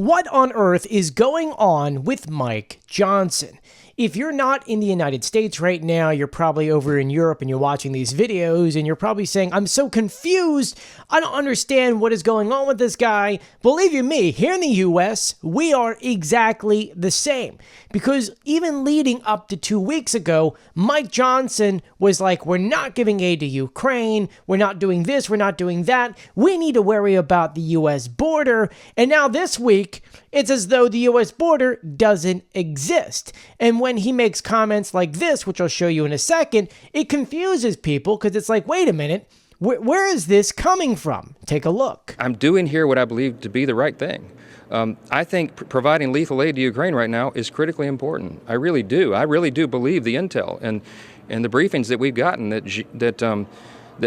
what on earth is going on with Mike Johnson? If you're not in the United States right now, you're probably over in Europe and you're watching these videos and you're probably saying, I'm so confused. I don't understand what is going on with this guy. Believe you me, here in the US, we are exactly the same. Because even leading up to 2 weeks ago, Mike Johnson was like, we're not giving aid to Ukraine. We're not doing this. We're not doing that. We need to worry about the US border. And now this week, it's as though the US border doesn't exist. And when he makes comments like this, which I'll show you in a second, it confuses people because it's like, wait a minute, where is this coming from? Take a look. I'm doing here what I believe to be the right thing. I think providing lethal aid to Ukraine right now is critically important. I really do. I really do believe the intel and the briefings that we've gotten that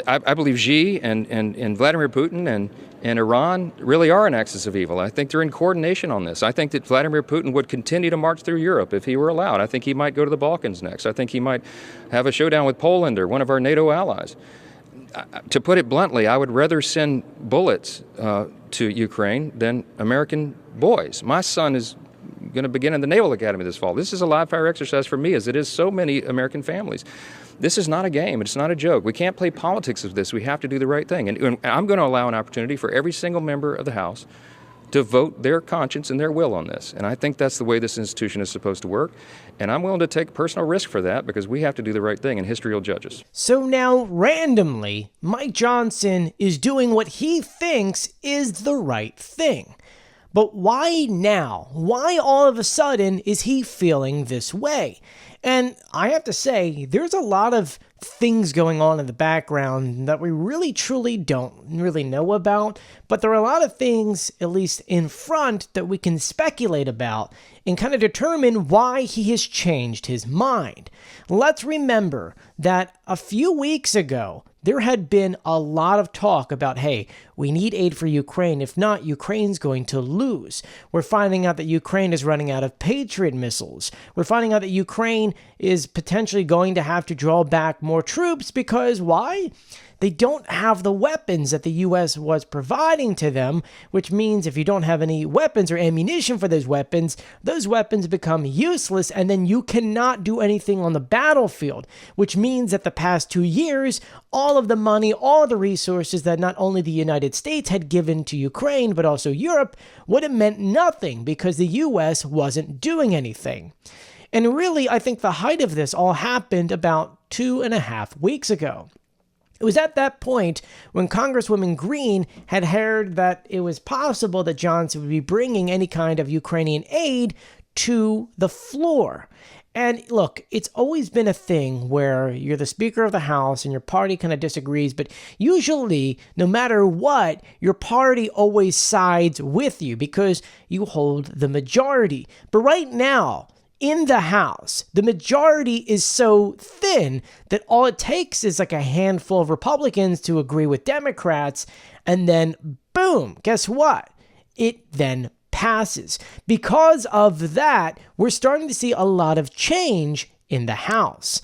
I believe Xi and Vladimir Putin and Iran really are an axis of evil. I think they're in coordination on this. I think that Vladimir Putin would continue to march through Europe if he were allowed. I think he might go to the Balkans next. I think he might have a showdown with Poland or one of our NATO allies. To put it bluntly, I would rather send bullets to Ukraine than American boys. My son is going to begin in the Naval Academy this fall. This is a live fire exercise for me, as it is so many American families. This is not a game. It's not a joke. We can't play politics of this. We have to do the right thing. And I'm going to allow an opportunity for every single member of the House to vote their conscience and their will on this. And I think that's the way this institution is supposed to work. And I'm willing to take personal risk for that because we have to do the right thing and history will judge us. So now, randomly, Mike Johnson is doing what he thinks is the right thing. But why now? Why all of a sudden is he feeling this way? And I have to say, there's a lot of things going on in the background that we really truly don't really know about, but there are a lot of things, at least in front, that we can speculate about and kind of determine why he has changed his mind. Let's remember that a few weeks ago, there had been a lot of talk about, hey, we need aid for Ukraine. If not, Ukraine's going to lose. We're finding out that Ukraine is running out of Patriot missiles. We're finding out that Ukraine is potentially going to have to draw back more troops because why? They don't have the weapons that the U.S. was providing to them, which means if you don't have any weapons or ammunition for those weapons become useless, and then you cannot do anything on the battlefield, which means that the past 2 years, all of the money, all of the resources that not only the United States had given to Ukraine, but also Europe, would have meant nothing because the U.S. wasn't doing anything. And really, I think the height of this all happened about 2.5 weeks ago. It was at that point when Congresswoman Green had heard that it was possible that Johnson would be bringing any kind of Ukrainian aid to the floor. And look, it's always been a thing where you're the Speaker of the House and your party kind of disagrees, but usually, no matter what, your party always sides with you because you hold the majority. But right now, in the House, the majority is so thin that all it takes is like a handful of Republicans to agree with Democrats, and then boom, guess what? It then passes. Because of that, we're starting to see a lot of change in the House.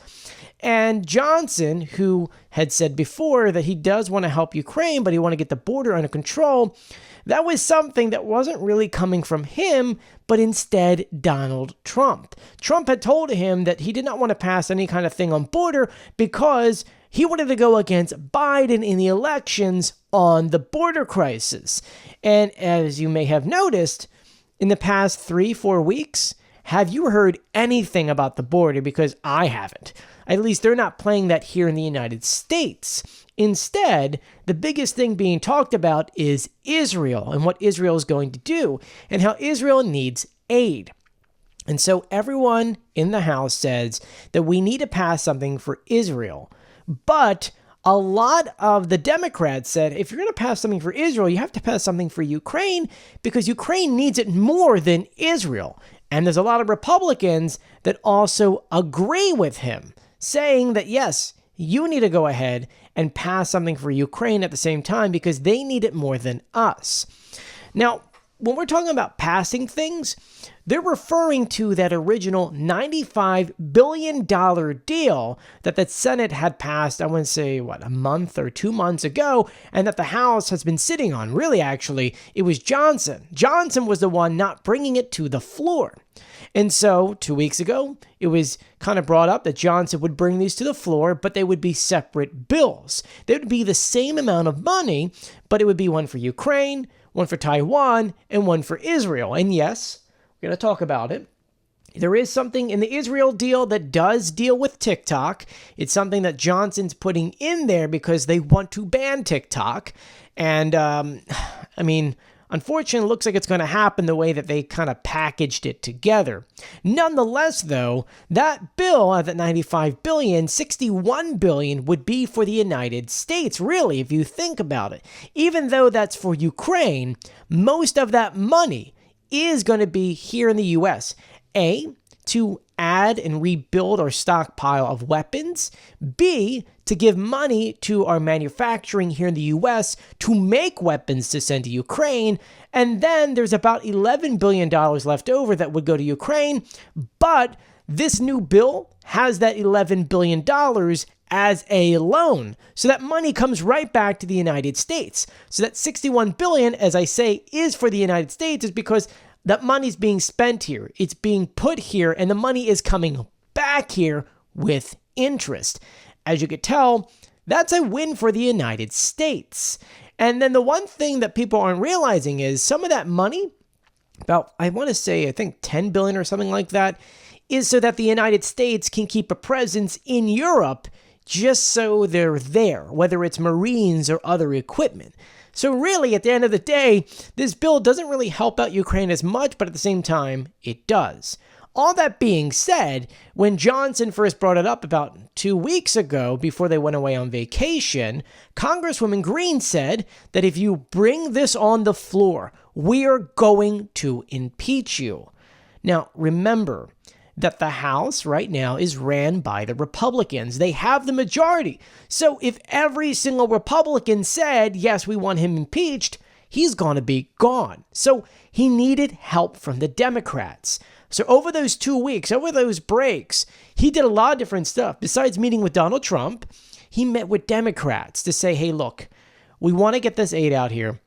And Johnson, who had said before that he does want to help Ukraine, but he want to get the border under control, that was something that wasn't really coming from him, but instead Donald Trump. Trump had told him that he did not want to pass any kind of thing on border because he wanted to go against Biden in the elections on the border crisis. And as you may have noticed, in the past 3-4 weeks, have you heard anything about the border? Because I haven't. At least they're not playing that here in the United States. Instead, the biggest thing being talked about is Israel and what Israel is going to do and how Israel needs aid. And so everyone in the House says that we need to pass something for Israel. But a lot of the Democrats said, if you're going to pass something for Israel, you have to pass something for Ukraine because Ukraine needs it more than Israel. And there's a lot of Republicans that also agree with him, saying that, yes, you need to go ahead and pass something for Ukraine at the same time because they need it more than us. Now, when we're talking about passing things, they're referring to that original $95 billion deal that the Senate had passed, I want to say, a month or 2 months ago, and that the House has been sitting on. Really, actually, it was Johnson. Johnson was the one not bringing it to the floor. And so 2 weeks ago, it was kind of brought up that Johnson would bring these to the floor, but they would be separate bills. They would be the same amount of money, but it would be one for Ukraine, one for Taiwan, and one for Israel. And yes, we're going to talk about it. There is something in the Israel deal that does deal with TikTok. It's something that Johnson's putting in there because they want to ban TikTok. And, unfortunately, it looks like it's going to happen the way that they kind of packaged it together. Nonetheless, though, that bill at that $95 billion, $61 billion would be for the United States, really, if you think about it. Even though that's for Ukraine, most of that money is going to be here in the U.S. A, to add and rebuild our stockpile of weapons. B, to give money to our manufacturing here in the U.S. to make weapons to send to Ukraine. And then there's about $11 billion left over that would go to Ukraine. But this new bill has that $11 billion as a loan. So that money comes right back to the United States. So that $61 billion, as I say, is for the United States is because that money's being spent here. It's being put here, and the money is coming back here with interest. As you could tell, that's a win for the United States. And then the one thing that people aren't realizing is some of that money, about, I think 10 billion or something like that, is so that the United States can keep a presence in Europe just so they're there, whether it's Marines or other equipment. So really, at the end of the day, this bill doesn't really help out Ukraine as much, but at the same time, it does. All that being said, when Johnson first brought it up about 2 weeks ago, before they went away on vacation, Congresswoman Green said that if you bring this on the floor, we're going to impeach you. Now, remember that the House right now is ran by the Republicans. They have the majority. So if every single Republican said, yes, we want him impeached, he's going to be gone. So he needed help from the Democrats. So over those 2 weeks, over those breaks, he did a lot of different stuff. Besides meeting with Donald Trump, he met with Democrats to say, hey, look, we want to get this aid out here.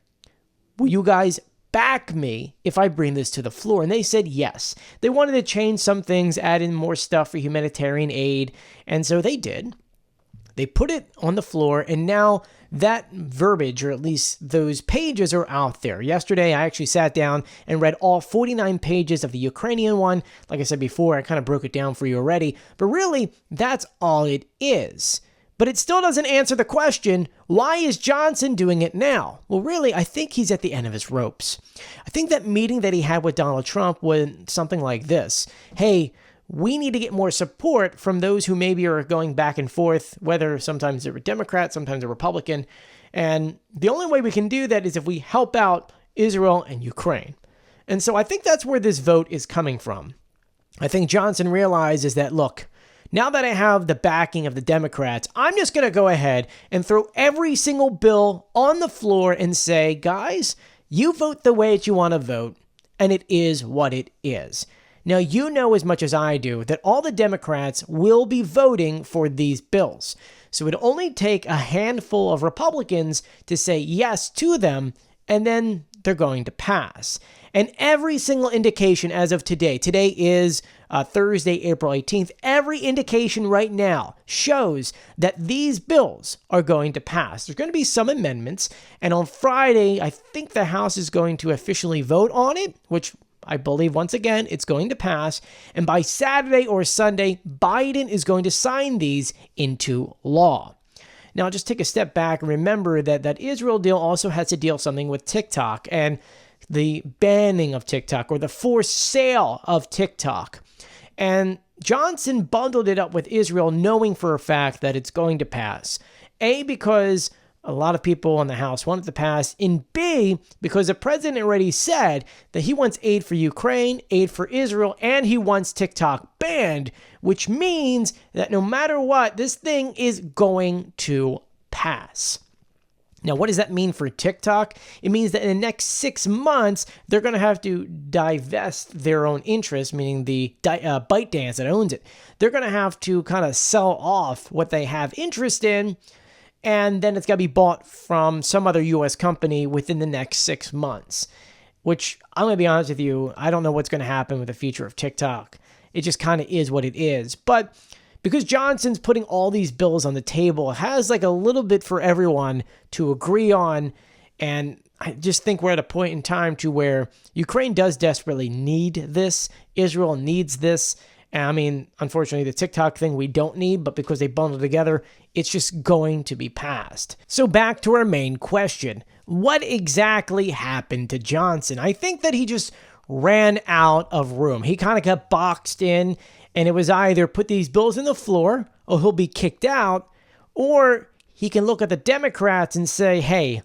Will you guys back me if I bring this to the floor? And they said yes. They wanted to change some things, add in more stuff for humanitarian aid. And so they did. They put it on the floor, and now that verbiage, or at least those pages, are out there. Yesterday, I actually sat down and read all 49 pages of the Ukrainian one. Like I said before, I kind of broke it down for you already. But really, that's all it is. But it still doesn't answer the question, why is Johnson doing it now? Well, really, I think he's at the end of his ropes. I think that meeting that he had with Donald Trump went something like this. Hey, we need to get more support from those who maybe are going back and forth, whether sometimes they're a Democrat, sometimes a Republican. And the only way we can do that is if we help out Israel and Ukraine. And so I think that's where this vote is coming from. I think Johnson realizes that, look, now that I have the backing of the Democrats, I'm just going to go ahead and throw every single bill on the floor and say, guys, you vote the way that you want to vote, and it is what it is. Now, you know as much as I do that all the Democrats will be voting for these bills. So it would only take a handful of Republicans to say yes to them, and then they're going to pass. And every single indication as of today is Thursday, April 18th, every indication right now shows that these bills are going to pass. There's going to be some amendments, and on Friday, I think the House is going to officially vote on it, which I believe, once again, it's going to pass. And by Saturday or Sunday, Biden is going to sign these into law. Now, just take a step back and remember that that Israel deal also has to deal something with TikTok and the banning of TikTok, or the forced sale of TikTok. And Johnson bundled it up with Israel, knowing for a fact that it's going to pass. A, because a lot of people in the House want it to pass, and B, because the president already said that he wants aid for Ukraine, aid for Israel, and he wants TikTok banned, which means that no matter what, this thing is going to pass. Now, what does that mean for TikTok? It means that in the next 6 months, they're going to have to divest their own interest, meaning the ByteDance that owns it. They're going to have to kind of sell off what they have interest in, and then it's got to be bought from some other U.S. company within the next 6 months, which I'm going to be honest with you, I don't know what's going to happen with the future of TikTok. It just kind of is what it is. But because Johnson's putting all these bills on the table, it has like a little bit for everyone to agree on. And I just think we're at a point in time to where Ukraine does desperately need this. Israel needs this. And I mean, unfortunately, the TikTok thing we don't need, but because they bundle together, it's just going to be passed. So back to our main question. What exactly happened to Johnson? I think that he just ran out of room. He kind of got boxed in, and it was either put these bills on the floor or he'll be kicked out, or he can look at the Democrats and say, hey,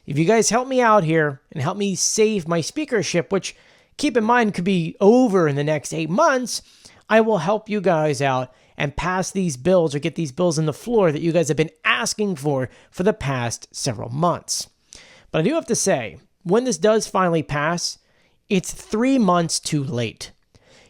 if you guys help me out here and help me save my speakership, which keep in mind could be over in the next 8 months, I will help you guys out and pass these bills or get these bills on the floor that you guys have been asking for the past several months. But I do have to say, when this does finally pass, it's 3 months too late.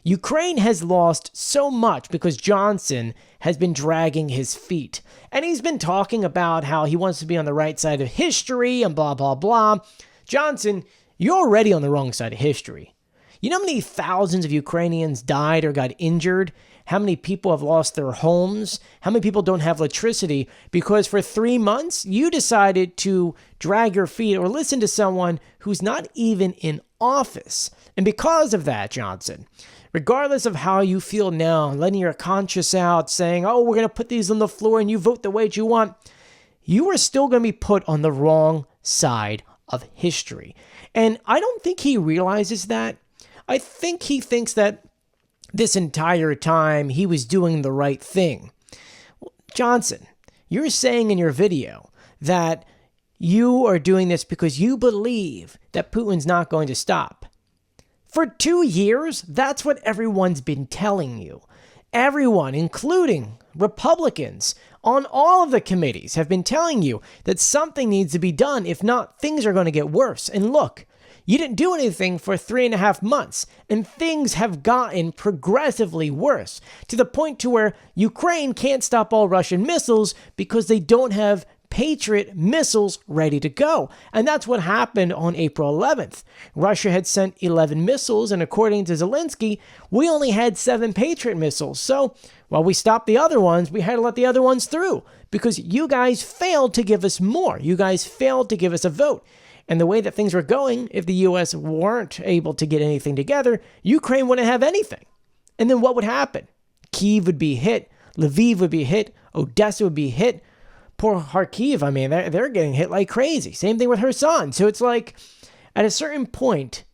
Ukraine has lost so much because Johnson has been dragging his feet. And he's been talking about how he wants to be on the right side of history and blah, blah, blah. Johnson, you're already on the wrong side of history. You know how many thousands of Ukrainians died or got injured? How many people have lost their homes? How many people don't have electricity? Because for 3 months, you decided to drag your feet or listen to someone who's not even in office. And because of that, Johnson, regardless of how you feel now, letting your conscience out, saying, oh, we're going to put these on the floor and you vote the way that you want, you are still going to be put on the wrong side of history. And I don't think he realizes that. I think he thinks that this entire time he was doing the right thing. Johnson, you're saying in your video that you are doing this because you believe that Putin's not going to stop. For 2 years, that's what everyone's been telling you. Everyone, including Republicans, on all of the committees have been telling you that something needs to be done. If not, things are going to get worse. And look, you didn't do anything for 3.5 months, and things have gotten progressively worse, to the point to where Ukraine can't stop all Russian missiles because they don't have Patriot missiles ready to go. And that's what happened on April 11th. Russia had sent 11 missiles, and according to Zelensky, we only had 7 Patriot missiles. So while we stopped the other ones, we had to let the other ones through because you guys failed to give us more. You guys failed to give us a vote. And the way that things were going, if the U.S. weren't able to get anything together, Ukraine wouldn't have anything. And then what would happen? Kyiv would be hit. Lviv would be hit. Odessa would be hit. Poor Kharkiv, I mean, they're getting hit like crazy. Same thing with Kherson. So it's like, at a certain point,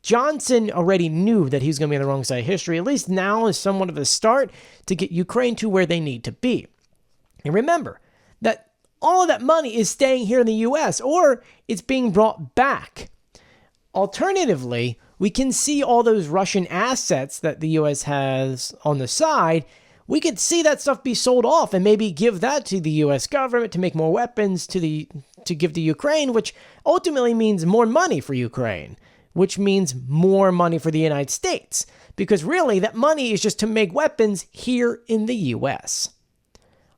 Johnson already knew that he was going to be on the wrong side of history. At least now is somewhat of a start to get Ukraine to where they need to be. And remember that all of that money is staying here in the U.S. or it's being brought back. Alternatively, we can see all those Russian assets that the U.S. has on the side. We could see that stuff be sold off and maybe give that to the U.S. government to make more weapons to give to Ukraine, which ultimately means more money for Ukraine, which means more money for the United States. Because really, that money is just to make weapons here in the U.S.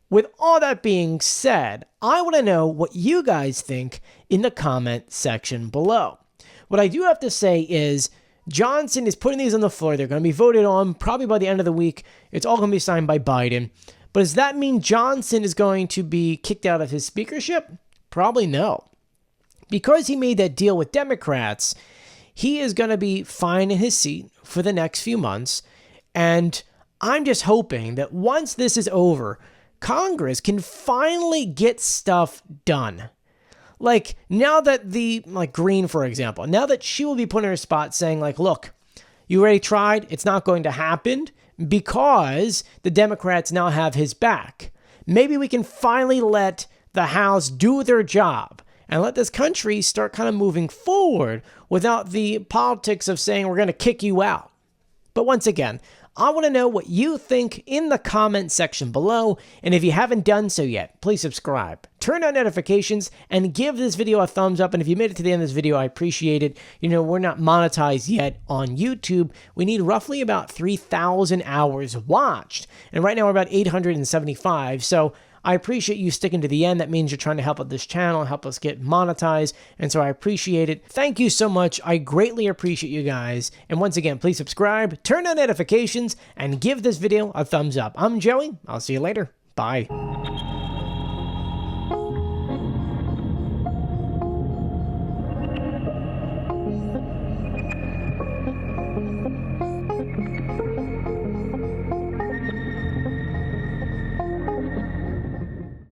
With all that being said, I want to know what you guys think in the comment section below. What I do have to say is Johnson is putting these on the floor. They're going to be voted on probably by the end of the week. It's all going to be signed by Biden. But does that mean Johnson is going to be kicked out of his speakership? Probably no. Because he made that deal with Democrats, he is going to be fine in his seat for the next few months. And I'm just hoping that once this is over, Congress can finally get stuff done. Like, now that Green, for example, now that she will be put in her spot saying, like, look, you already tried, it's not going to happen because the Democrats now have his back. Maybe we can finally let the House do their job and let this country start kind of moving forward without the politics of saying we're going to kick you out. But once again, I want to know what you think in the comment section below, and if you haven't done so yet, please subscribe, turn on notifications, and give this video a thumbs up. And if you made it to the end of this video, I appreciate it. You know, we're not monetized yet on YouTube. We need roughly about 3,000 hours watched, and right now we're about 875, so I appreciate you sticking to the end. That means you're trying to help out this channel, help us get monetized, and so I appreciate it. Thank you so much. I greatly appreciate you guys. And once again, please subscribe, turn on notifications, and give this video a thumbs up. I'm Joey. I'll see you later. Bye.